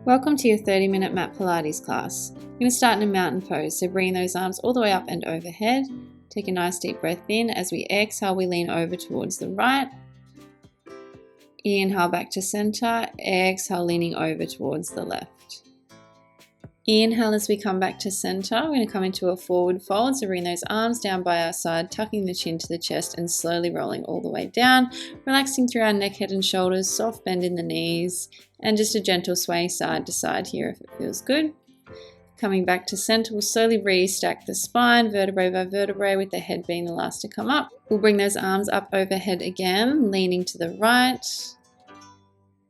Welcome to your 30-minute Mat Pilates class. We're going to start in a mountain pose, so bring those arms all the way up and overhead. Take a nice deep breath in. As we exhale, we lean over towards the right. Inhale back to center. Exhale, leaning over towards the left. Inhale as we come back to center. We're going to come into a forward fold, so bring those arms down by our side, tucking the chin to the chest and slowly rolling all the way down, relaxing through our neck, head and shoulders, soft bend in the knees, and just a gentle sway side to side here if it feels good. Coming back to center, we'll slowly re-stack the spine, vertebrae by vertebrae, with the head being the last to come up. We'll bring those arms up overhead again, leaning to the right.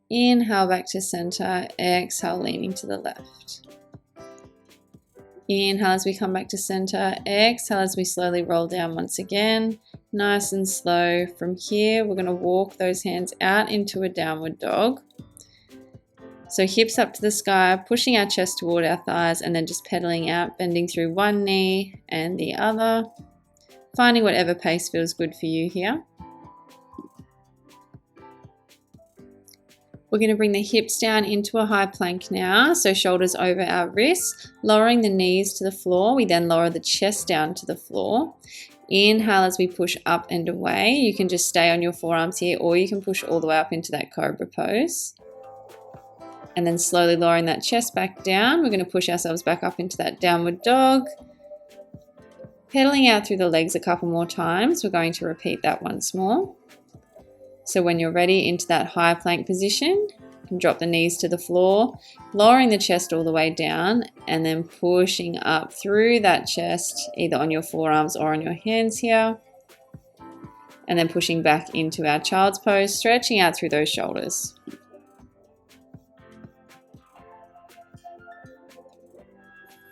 Inhale back to center, exhale, leaning to the left. Inhale as we come back to center, exhale as we slowly roll down once again, nice and slow. From here, we're going to walk those hands out into a downward dog. So hips up to the sky, pushing our chest toward our thighs, and then just pedaling out, bending through one knee and the other, finding whatever pace feels good for you here. We're going to bring the hips down into a high plank now, so shoulders over our wrists, lowering the knees to the floor. We then lower the chest down to the floor. Inhale as we push up and away. You can just stay on your forearms here, or you can push all the way up into that cobra pose. And then slowly lowering that chest back down. We're going to push ourselves back up into that downward dog. Pedaling out through the legs a couple more times. We're going to repeat that once more. So when you're ready, into that high plank position, you can drop the knees to the floor, lowering the chest all the way down, and then pushing up through that chest, either on your forearms or on your hands here. And then pushing back into our child's pose, stretching out through those shoulders.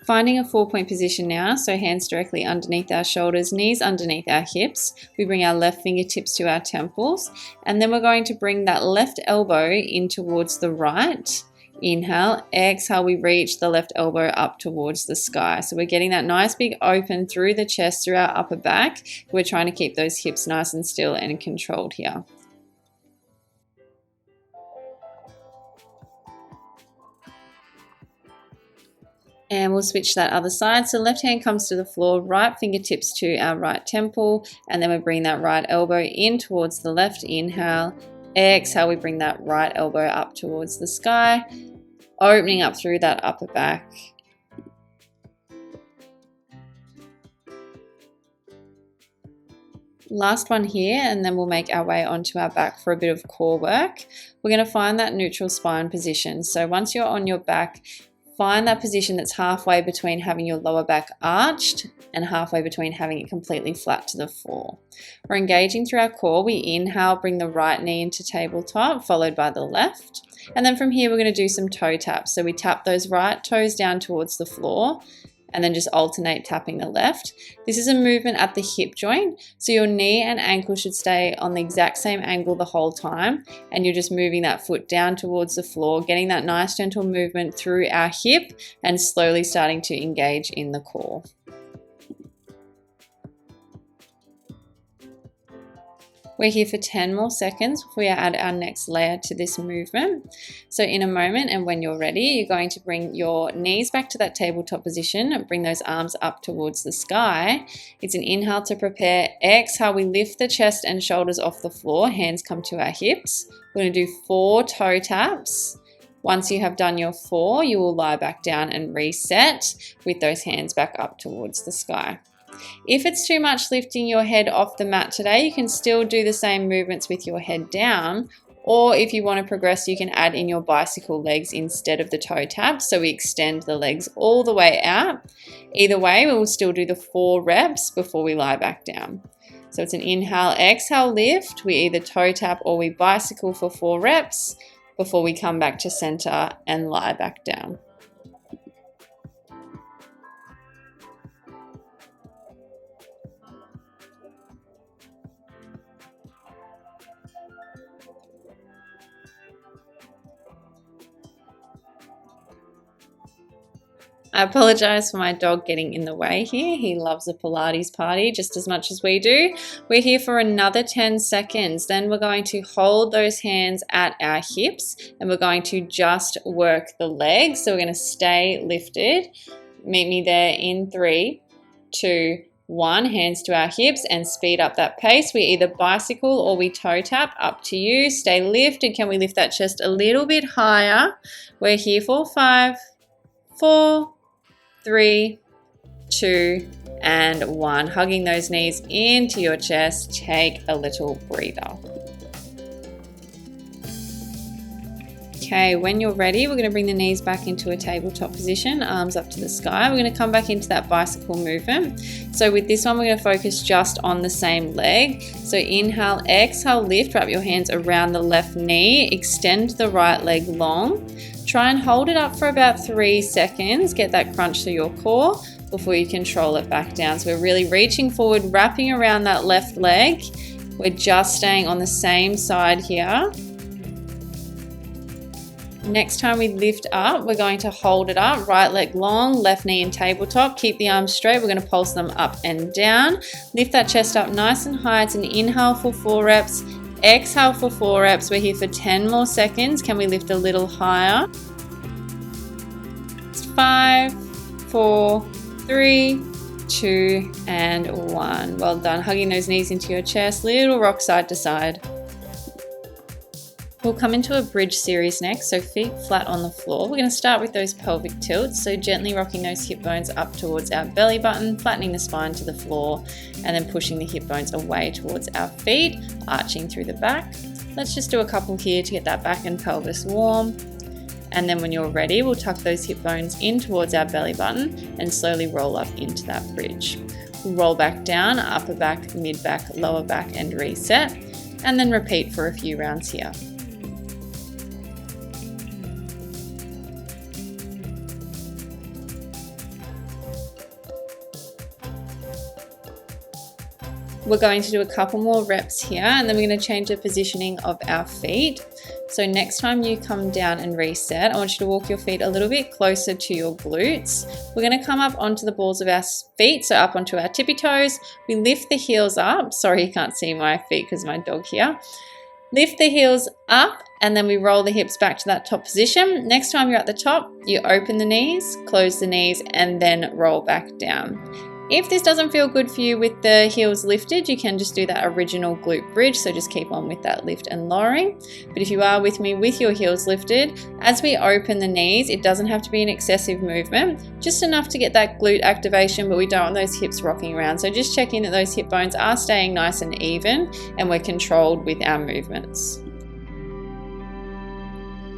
Finding a 4-point position now, so hands directly underneath our shoulders, knees underneath our hips. We bring our left fingertips to our temples, and then we're going to bring that left elbow in towards the right. Inhale, exhale, we reach the left elbow up towards the sky. So we're getting that nice big open through the chest, through our upper back. We're trying to keep those hips nice and still and controlled here. And we'll switch that other side. So left hand comes to the floor, right fingertips to our right temple, and then we bring that right elbow in towards the left. Inhale, exhale, we bring that right elbow up towards the sky, opening up through that upper back. Last one here, and then we'll make our way onto our back for a bit of core work. We're going to find that neutral spine position. So once you're on your back, find that position that's halfway between having your lower back arched and halfway between having it completely flat to the floor. We're engaging through our core. We inhale, bring the right knee into tabletop, followed by the left. And then from here, we're going to do some toe taps. So we tap those right toes down towards the floor, and then just alternate tapping the left. This is a movement at the hip joint, so your knee and ankle should stay on the exact same angle the whole time, and you're just moving that foot down towards the floor, getting that nice gentle movement through our hip and slowly starting to engage in the core. We're here for 10 more seconds before we add our next layer to this movement. So in a moment, and when you're ready, you're going to bring your knees back to that tabletop position and bring those arms up towards the sky. It's an inhale to prepare. Exhale, we lift the chest and shoulders off the floor. Hands come to our hips. We're going to do 4 toe taps. Once you have done your 4, you will lie back down and reset with those hands back up towards the sky. If it's too much lifting your head off the mat today, you can still do the same movements with your head down, or if you want to progress, you can add in your bicycle legs instead of the toe taps, so we extend the legs all the way out. Either way, we will still do the 4 reps before we lie back down. So it's an inhale, exhale, lift. We either toe tap or we bicycle for 4 reps before we come back to center and lie back down. I apologize for my dog getting in the way here. He loves a Pilates party just as much as we do. We're here for another 10 seconds. Then we're going to hold those hands at our hips and we're going to just work the legs. So we're going to stay lifted. Meet me there in 3, 2, 1. Hands to our hips and speed up that pace. We either bicycle or we toe tap, up to you. Stay lifted. Can we lift that chest a little bit higher? We're here for 5, 4, 3, 2, and 1. Hugging those knees into your chest. Take a little breather. Okay, when you're ready, we're going to bring the knees back into a tabletop position, arms up to the sky. We're going to come back into that bicycle movement. So with this one, we're going to focus just on the same leg. So inhale, exhale, lift, wrap your hands around the left knee, extend the right leg long. Try and hold it up for about 3 seconds. Get that crunch to your core before you control it back down. So we're really reaching forward, wrapping around that left leg. We're just staying on the same side here. Next time we lift up, we're going to hold it up, right leg long, left knee in tabletop. Keep the arms straight. We're going to pulse them up and down. Lift that chest up nice and high. It's an inhale for 4 reps. Exhale for 4 reps. We're here for 10 more seconds. Can we lift a little higher? 5, 4, 3, 2, and 1. Well done. Hugging those knees into your chest. Little rock side to side. We'll come into a bridge series next, so feet flat on the floor. We're going to start with those pelvic tilts, so gently rocking those hip bones up towards our belly button, flattening the spine to the floor, and then pushing the hip bones away towards our feet, arching through the back. Let's just do a couple here to get that back and pelvis warm. And then when you're ready, we'll tuck those hip bones in towards our belly button and slowly roll up into that bridge. We'll roll back down, upper back, mid back, lower back, and reset, and then repeat for a few rounds here. We're going to do a couple more reps here and then we're going to change the positioning of our feet. So next time you come down and reset, I want you to walk your feet a little bit closer to your glutes. We're going to come up onto the balls of our feet, so up onto our tippy toes. We lift the heels up. Sorry, you can't see my feet because my dog here. Lift the heels up and then we roll the hips back to that top position. Next time you're at the top, you open the knees, close the knees, and then roll back down. If this doesn't feel good for you with the heels lifted, you can just do that original glute bridge, so just keep on with that lift and lowering. But if you are with me with your heels lifted, as we open the knees, it doesn't have to be an excessive movement, just enough to get that glute activation, but we don't want those hips rocking around. So just check in that those hip bones are staying nice and even and we're controlled with our movements.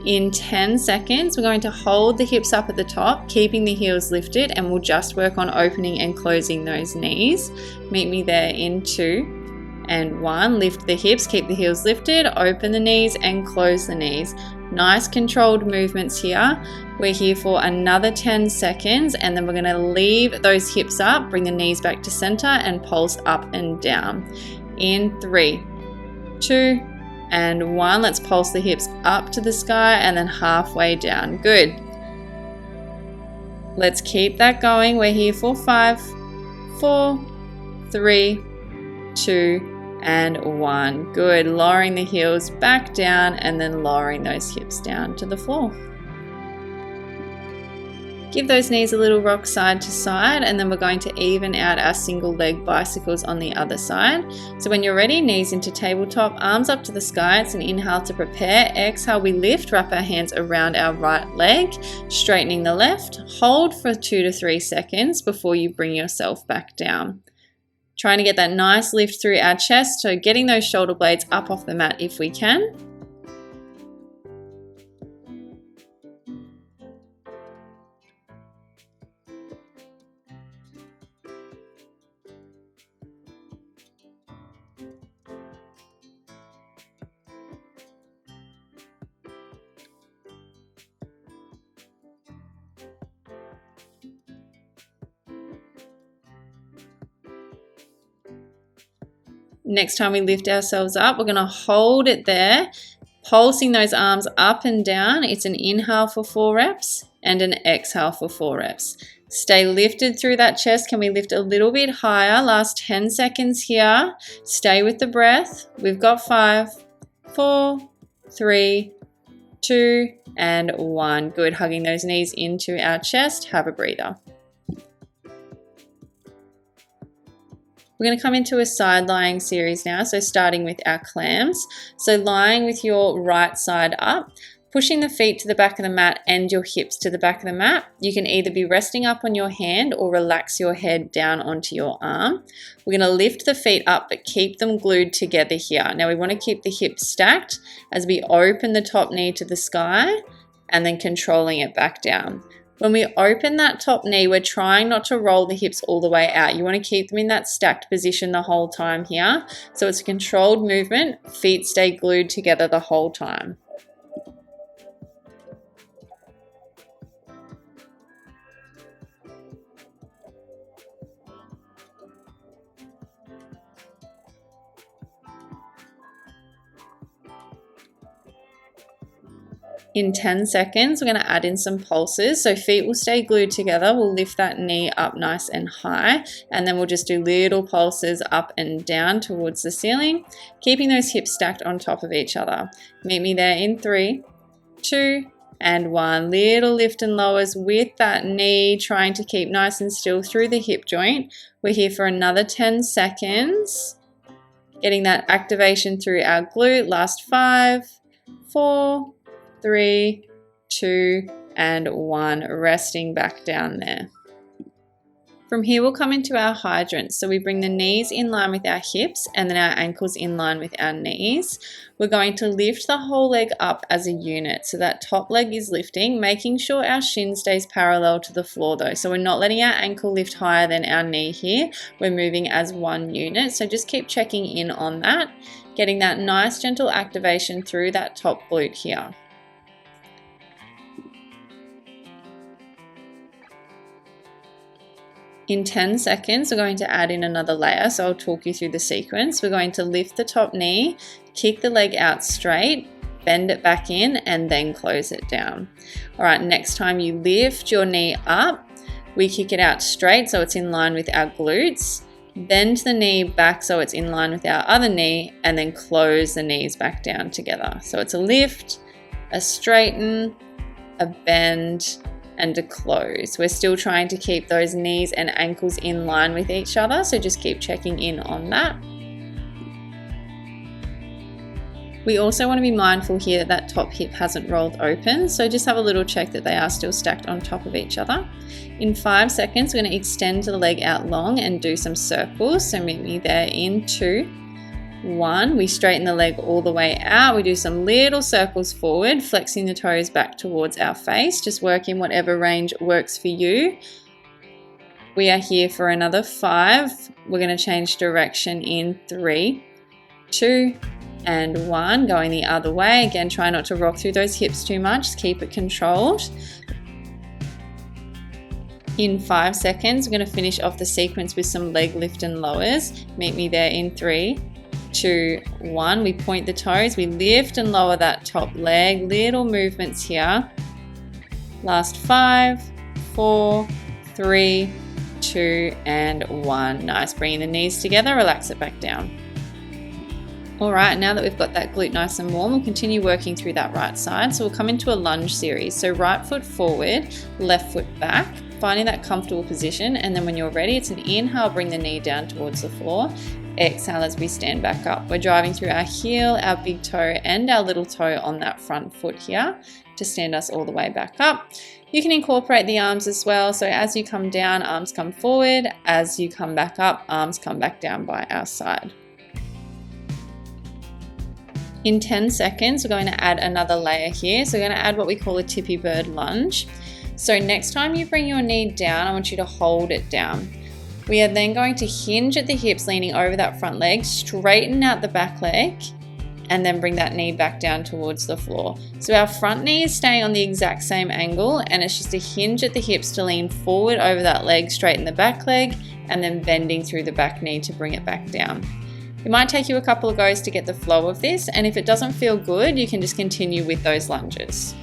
In 10 seconds, we're going to hold the hips up at the top, keeping the heels lifted, and we'll just work on opening and closing those knees. Meet me there in 2 and 1. Lift the hips, keep the heels lifted, open the knees and close the knees. Nice controlled movements here. We're here for another 10 seconds and then we're going to leave those hips up, bring the knees back to center and pulse up and down. In 3, 2, and 1. Let's pulse the hips up to the sky and then halfway down. Good. Let's keep that going. We're here for 5, 4, 3, 2, and 1. Good. Lowering the heels back down and then lowering those hips down to the floor. Give those knees a little rock side to side and then we're going to even out our single leg bicycles on the other side. So when you're ready, knees into tabletop, arms up to the sky. It's an inhale to prepare. Exhale, we lift, wrap our hands around our right leg, straightening the left. Hold for 2 to 3 seconds before you bring yourself back down. Trying to get that nice lift through our chest, so getting those shoulder blades up off the mat if we can. Next time we lift ourselves up, we're going to hold it there, Pulsing those arms up and down. It's an inhale for 4 reps and an exhale for 4 reps. Stay lifted through that chest. Can we lift a little bit higher? Last 10 seconds here. Stay with the breath. We've got 5, 4, 3, 2, and 1. Good. Hugging those knees into our chest. Have a breather. We're going to come into a side lying series now, so starting with our clams. So lying with your right side up, pushing the feet to the back of the mat and your hips to the back of the mat. You can either be resting up on your hand or relax your head down onto your arm. We're going to lift the feet up but keep them glued together here. Now we want to keep the hips stacked as we open the top knee to the sky and then controlling it back down. When we open that top knee, we're trying not to roll the hips all the way out. You want to keep them in that stacked position the whole time here. So it's a controlled movement. Feet stay glued together the whole time. In 10 seconds, we're going to add in some pulses. So feet will stay glued together. We'll lift that knee up nice and high. And then we'll just do little pulses up and down towards the ceiling, keeping those hips stacked on top of each other. Meet me there in 3, 2, and 1. Little lift and lowers with that knee, trying to keep nice and still through the hip joint. We're here for another 10 seconds. Getting that activation through our glute. Last 5, 4, 3, 2, and 1. Resting back down there. From here, we'll come into our hydrants. So we bring the knees in line with our hips and then our ankles in line with our knees. We're going to lift the whole leg up as a unit. So that top leg is lifting, making sure our shin stays parallel to the floor though. So we're not letting our ankle lift higher than our knee here. We're moving as one unit. So just keep checking in on that, getting that nice gentle activation through that top glute here. In 10 seconds, we're going to add in another layer, so I'll talk you through the sequence. We're going to lift the top knee, kick the leg out straight, bend it back in, and then close it down. All right, next time you lift your knee up, we kick it out straight so it's in line with our glutes, bend the knee back so it's in line with our other knee, and then close the knees back down together. So it's a lift, a straighten, a bend, and a close. We're still trying to keep those knees and ankles in line with each other, so just keep checking in on that. We also want to be mindful here that that top hip hasn't rolled open, so just have a little check that they are still stacked on top of each other. In 5 seconds, we're going to extend the leg out long and do some circles, so meet me there in 2, 1. We straighten the leg all the way out. We do some little circles forward, flexing the toes back towards our face. Just work in whatever range works for you. We are here for another 5. We're going to change direction in 3, 2, and 1. Going the other way. Again, try not to rock through those hips too much. Just keep it controlled. In 5 seconds, we're going to finish off the sequence with some leg lift and lowers. Meet me there in 3, 2, 1. We point the toes, we lift and lower that top leg. Little movements here. Last 5, 4, 3, 2, and 1. Nice. Bringing the knees together, relax it back down. All right, now that we've got that glute nice and warm, we'll continue working through that right side. So we'll come into a lunge series. So right foot forward, left foot back, finding that comfortable position. And then when you're ready, it's an inhale, bring the knee down towards the floor. Exhale as we stand back up. We're driving through our heel, our big toe, and our little toe on that front foot here to stand us all the way back up. You can incorporate the arms as well. So as you come down, arms come forward. As you come back up, arms come back down by our side. In 10 seconds, we're going to add another layer here. So we're going to add what we call a tippy bird lunge. So next time you bring your knee down, I want you to hold it down. We are then going to hinge at the hips, leaning over that front leg, straighten out the back leg, and then bring that knee back down towards the floor. So our front knee is staying on the exact same angle, and it's just a hinge at the hips to lean forward over that leg, straighten the back leg, and then bending through the back knee to bring it back down. It might take you a couple of goes to get the flow of this, and if it doesn't feel good, you can just continue with those lunges.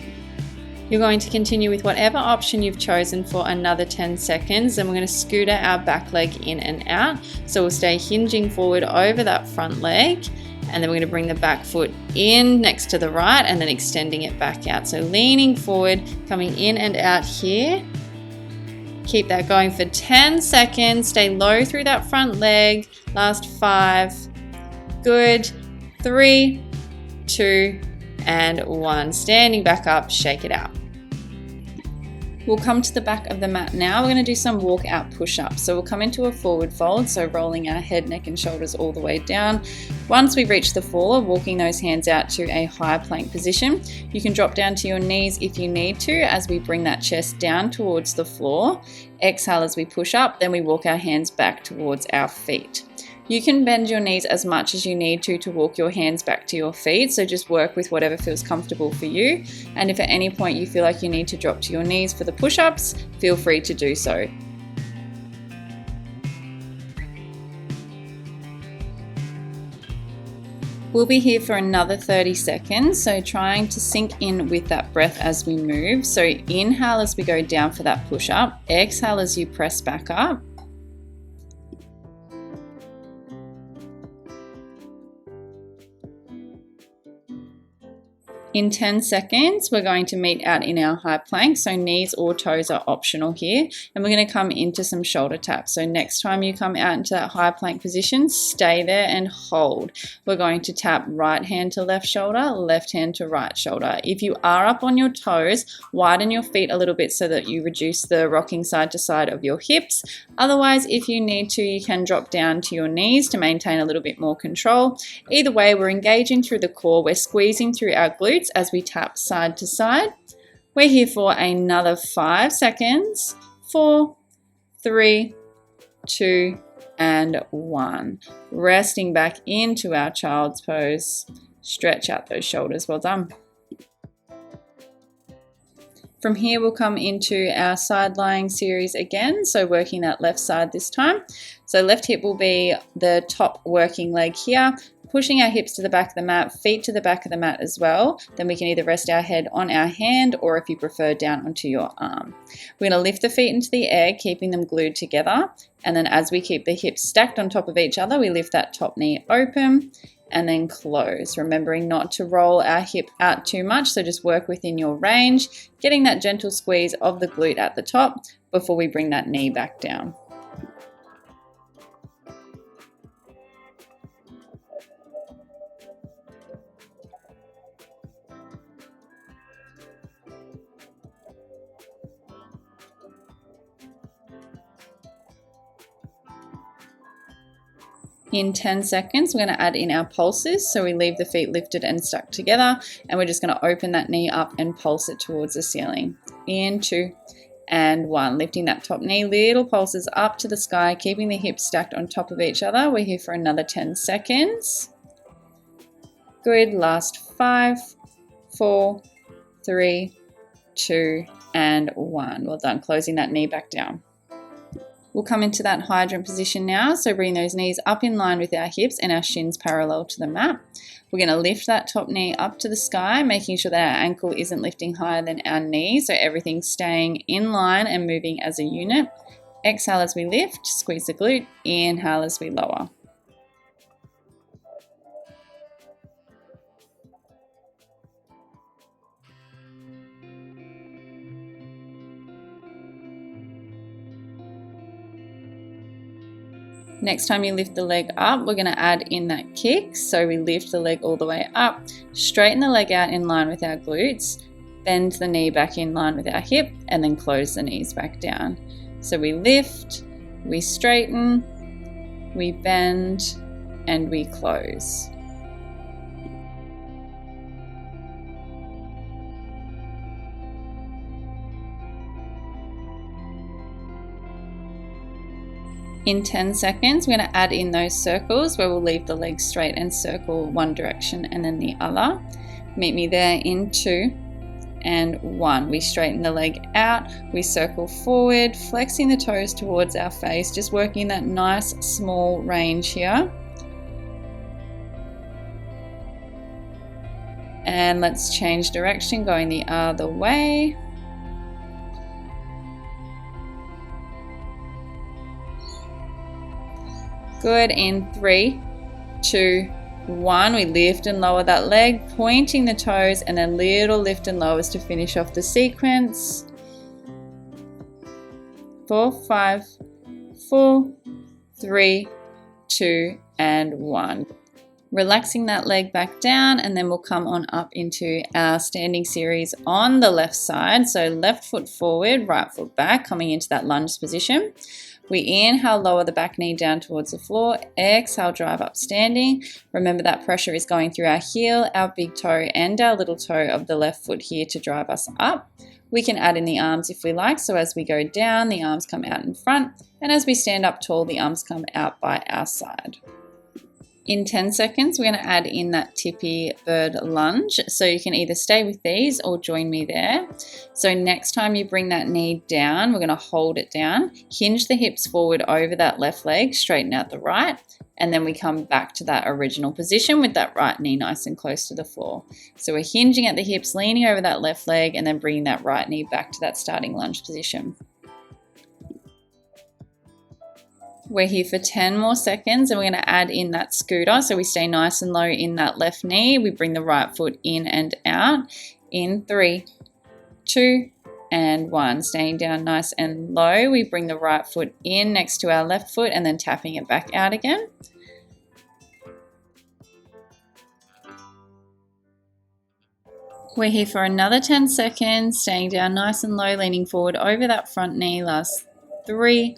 You're going to continue with whatever option you've chosen for another 10 seconds, and we're going to scooter our back leg in and out. So we'll stay hinging forward over that front leg, and then we're going to bring the back foot in next to the right and then extending it back out. So leaning forward, coming in and out here. Keep that going for 10 seconds. Stay low through that front leg. Last 5. Good. 3, 2, and 1. Standing back up, shake it out. We'll come to the back of the mat now. We're going to do some walk out push-ups. So we'll come into a forward fold, so rolling our head, neck and shoulders all the way down. Once we reach the floor, walking those hands out to a high plank position. You can drop down to your knees if you need to as we bring that chest down towards the floor. Exhale as we push up, then we walk our hands back towards our feet. You can bend your knees as much as you need to walk your hands back to your feet, so just work with whatever feels comfortable for you. And if at any point you feel like you need to drop to your knees for the push-ups, feel free to do so. We'll be here for another 30 seconds, so trying to sink in with that breath as we move. So inhale as we go down for that push-up, exhale as you press back up. In 10 seconds, we're going to meet out in our high plank, so knees or toes are optional here, and we're going to come into some shoulder taps. So next time you come out into that high plank position, stay there and hold. We're going to tap right hand to left shoulder, left hand to right shoulder. If you are up on your toes, widen your feet a little bit so that you reduce the rocking side to side of your hips. Otherwise, if you need to, you can drop down to your knees to maintain a little bit more control. Either way, we're engaging through the core, we're squeezing through our glutes as we tap side to side. We're here for another 5 seconds. 4, 3, 2, and 1. Resting back into our child's pose. Stretch out those shoulders. Well done. From here, we'll come into our side lying series again. So working that left side this time. So left hip will be the top working leg here. Pushing our hips to the back of the mat, feet to the back of the mat as well. Then we can either rest our head on our hand or, if you prefer, down onto your arm. We're going to lift the feet into the air, keeping them glued together. And then as we keep the hips stacked on top of each other, we lift that top knee open and then close. Remembering not to roll our hip out too much, so just work within your range, getting that gentle squeeze of the glute at the top before we bring that knee back down. In 10 seconds, we're going to add in our pulses. So we leave the feet lifted and stuck together, and we're just going to open that knee up and pulse it towards the ceiling. In 2 and 1. Lifting that top knee, little pulses up to the sky, keeping the hips stacked on top of each other. We're here for another 10 seconds. Good. Last 5, 4, 3, 2, and 1. Well done. Closing that knee back down. We'll come into that hydrant position now, so bring those knees up in line with our hips and our shins parallel to the mat. We're going to lift that top knee up to the sky, making sure that our ankle isn't lifting higher than our knee, so everything's staying in line and moving as a unit. Exhale as we lift, squeeze the glute, inhale as we lower. Next time you lift the leg up, we're going to add in that kick. So we lift the leg all the way up, straighten the leg out in line with our glutes, bend the knee back in line with our hip, and then close the knees back down. So we lift, we straighten, we bend, and we close. In 10 seconds, we're going to add in those circles where we'll leave the legs straight and circle one direction and then the other. Meet me there in 2 and 1. We straighten the leg out, we circle forward, flexing the toes towards our face, just working that nice small range here. And let's change direction, going the other way. Good. In 3, 2, 1. We lift and lower that leg, pointing the toes, and then little lift and lowers to finish off the sequence. 4, 5, 4, 3, 2, and 1. Relaxing that leg back down, and then we'll come on up into our standing series on the left side. So left foot forward, right foot back, coming into that lunge position. We inhale, lower the back knee down towards the floor. Exhale, drive up standing. Remember that pressure is going through our heel, our big toe, and our little toe of the left foot here to drive us up. We can add in the arms if we like. So as we go down, the arms come out in front. And as we stand up tall, the arms come out by our side. In 10 seconds, we're going to add in that tippy bird lunge. So you can either stay with these or join me there. So next time you bring that knee down, we're going to hold it down, hinge the hips forward over that left leg, straighten out the right, and then we come back to that original position with that right knee nice and close to the floor. So we're hinging at the hips, leaning over that left leg, and then bringing that right knee back to that starting lunge position. We're here for 10 more seconds, and we're going to add in that scooter. So we stay nice and low in that left knee. We bring the right foot in and out. In 3, 2, and 1. Staying down nice and low. We bring the right foot in next to our left foot and then tapping it back out again. We're here for another 10 seconds. Staying down nice and low, leaning forward over that front knee. Last 3,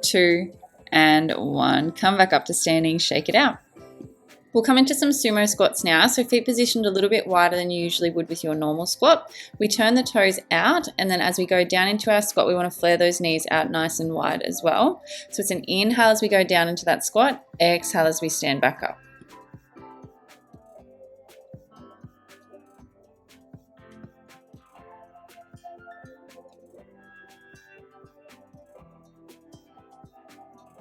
2, and 1. Come back up to standing, shake it out. We'll come into some sumo squats now. So feet positioned a little bit wider than you usually would with your normal squat. We turn the toes out, and then as we go down into our squat, we want to flare those knees out nice and wide as well. So it's an inhale as we go down into that squat, exhale as we stand back up.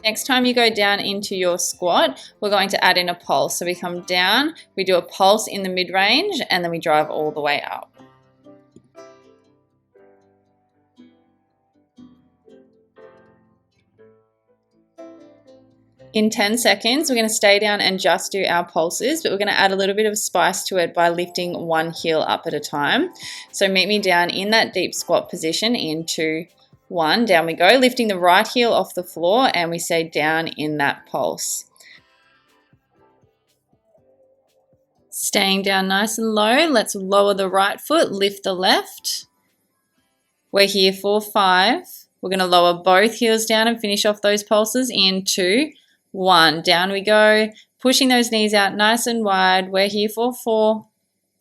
Next time you go down into your squat, we're going to add in a pulse. So we come down, we do a pulse in the mid-range, and then we drive all the way up. In 10 seconds, we're going to stay down and just do our pulses, but we're going to add a little bit of spice to it by lifting one heel up at a time. So meet me down in that deep squat position in 2, 1, down we go, lifting the right heel off the floor, and we stay down in that pulse. Staying down nice and low, let's lower the right foot, lift the left. We're here for 5. We're going to lower both heels down and finish off those pulses in 2, 1. Down we go, pushing those knees out nice and wide. We're here for 4,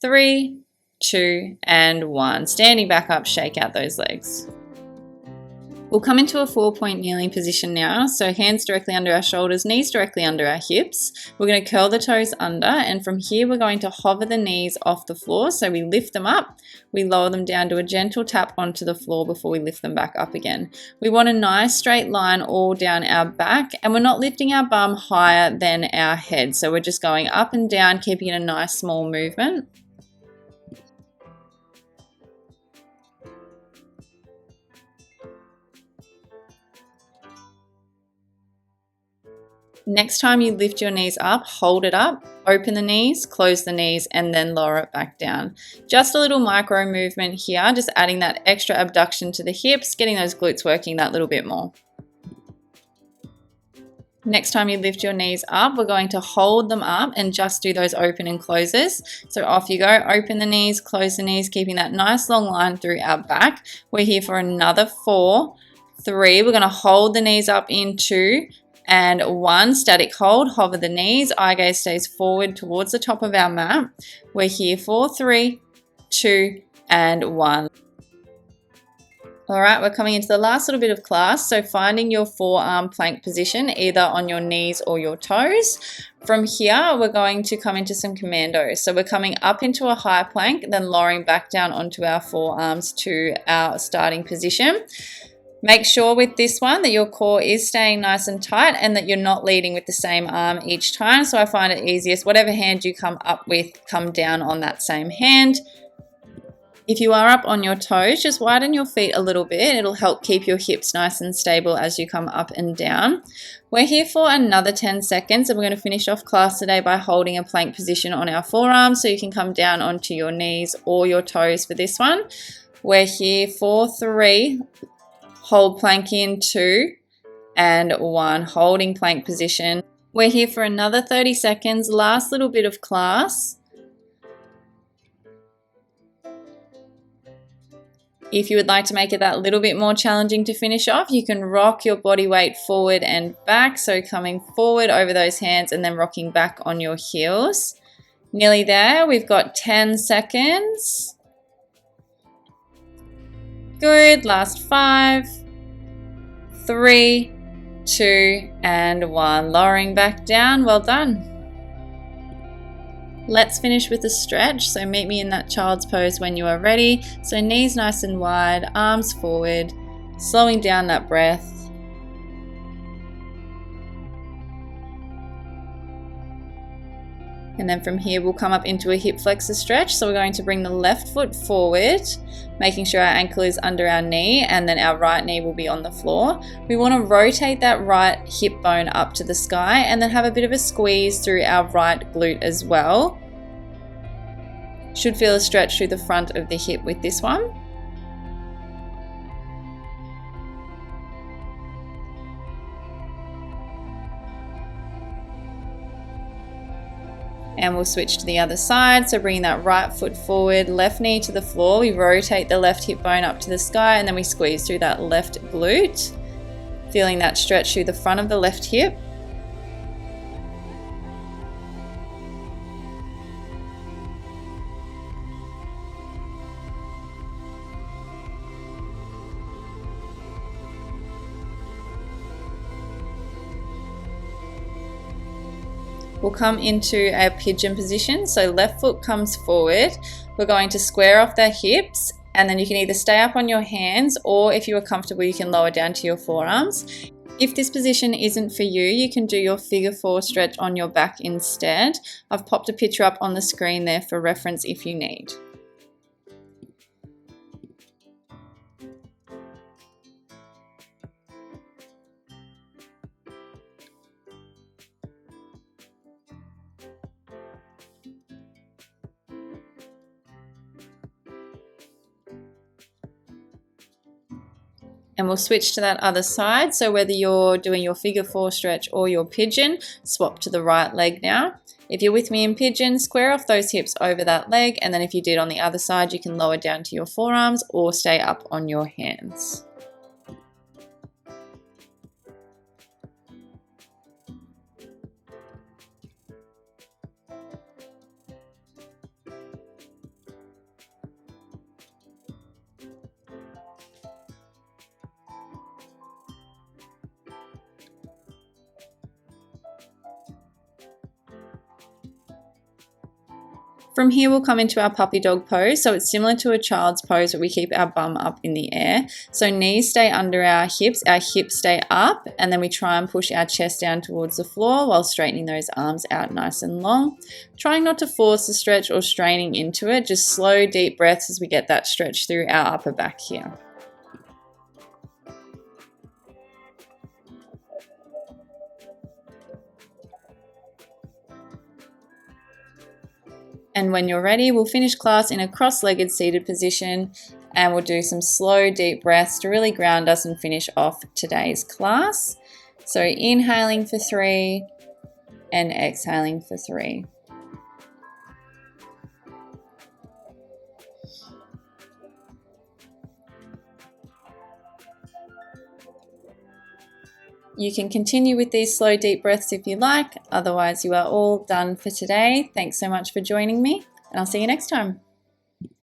3, 2, and 1. Standing back up, shake out those legs. We'll come into a 4-point kneeling position now. So hands directly under our shoulders, knees directly under our hips. We're going to curl the toes under, and from here we're going to hover the knees off the floor. So we lift them up, we lower them down to a gentle tap onto the floor before we lift them back up again. We want a nice straight line all down our back, and we're not lifting our bum higher than our head. So we're just going up and down, keeping it a nice small movement. Next time you lift your knees up, hold it up, open the knees, close the knees, and then lower it back down. Just a little micro movement here, just adding that extra abduction to the hips, getting those glutes working that little bit more. Next time you lift your knees up, we're going to hold them up and just do those open and closes. So off you go, open the knees, close the knees, keeping that nice long line through our back. We're here for another 4, 3. We're going to hold the knees up in 2, and 1, static hold, hover the knees, eye gaze stays forward towards the top of our mat. We're here for 3, 2, and 1. All right, we're coming into the last little bit of class. So finding your forearm plank position, either on your knees or your toes. From here, we're going to come into some commandos. So we're coming up into a high plank, then lowering back down onto our forearms to our starting position. Make sure with this one that your core is staying nice and tight and that you're not leading with the same arm each time. So I find it easiest, whatever hand you come up with, come down on that same hand. If you are up on your toes, just widen your feet a little bit. It'll help keep your hips nice and stable as you come up and down. We're here for another 10 seconds and we're going to finish off class today by holding a plank position on our forearms so you can come down onto your knees or your toes for this one. We're here for 3, hold plank in, 2 and 1, holding plank position. We're here for another 30 seconds, last little bit of class. If you would like to make it that little bit more challenging to finish off, you can rock your body weight forward and back. So coming forward over those hands and then rocking back on your heels. Nearly there. We've got 10 seconds. Good. Last 5, 3, 2, and 1. Lowering back down. Well done. Let's finish with a stretch, so meet me in that child's pose when you are ready. So knees nice and wide, arms forward, slowing down that breath. And then from here we'll come up into a hip flexor stretch. So we're going to bring the left foot forward, making sure our ankle is under our knee and then our right knee will be on the floor. We want to rotate that right hip bone up to the sky and then have a bit of a squeeze through our right glute as well. Should feel a stretch through the front of the hip with this one. And we'll switch to the other side. So bring that right foot forward, left knee to the floor. We rotate the left hip bone up to the sky and then we squeeze through that left glute. Feeling that stretch through the front of the left hip. We'll come into a pigeon position. So left foot comes forward. We're going to square off the hips and then you can either stay up on your hands or if you are comfortable, you can lower down to your forearms. If this position isn't for you, you can do your figure 4 stretch on your back instead. I've popped a picture up on the screen there for reference if you need. And we'll switch to that other side. So whether you're doing your figure 4 stretch or your pigeon, swap to the right leg now. If you're with me in pigeon, square off those hips over that leg. And then if you did on the other side, you can lower down to your forearms or stay up on your hands. From here, we'll come into our puppy dog pose. So it's similar to a child's pose, but we keep our bum up in the air. So knees stay under our hips stay up, and then we try and push our chest down towards the floor while straightening those arms out nice and long. Trying not to force the stretch or straining into it, just slow, deep breaths as we get that stretch through our upper back here. And when you're ready, we'll finish class in a cross-legged seated position and we'll do some slow, deep breaths to really ground us and finish off today's class. So inhaling for 3 and exhaling for 3. You can continue with these slow, deep breaths if you like. Otherwise, you are all done for today. Thanks so much for joining me, and I'll see you next time.